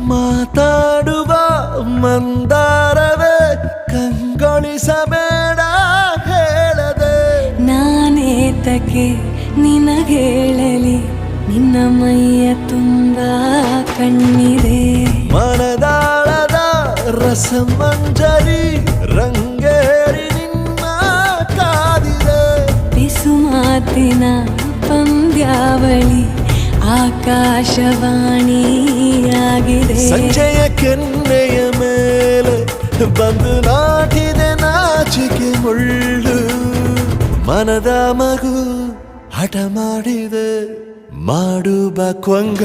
ಮಾತಾಡುವ ಮಂದಾರವೇ ಕಂಗೊಳಿಸಬೇಡ ಹೇಳದೆ ನಾನೇತಕ್ಕೆ ನಿನಗೇಳಲಿ ನಿನ್ನ ಮೈಯ ತುಂಬ ಕಣ್ಣಿದೆ ಮನದಾಳದ ರಸಮಂಜರಿ ರಂಗೇರಿ ನಿನ್ನ ಕಾದಿದೆ ಬಿಸು ಮಾತಿನ ಪಂದ್ಯಾವಳಿ ಆಕಾಶವಾಣಿಯಾಗಿದೆ ಸಂಜೆಯ ಕೆನ್ನೆಯ ಮೇಲೆ ಬಂದು ನಾಟಿದೆ ನಾಚಿಕೆ ಮುಳ್ಳು ಮನದ ಮಗು ಹಠ ಮಾಡಿದೆ ಮಾಡುವ ಕೊಂಗ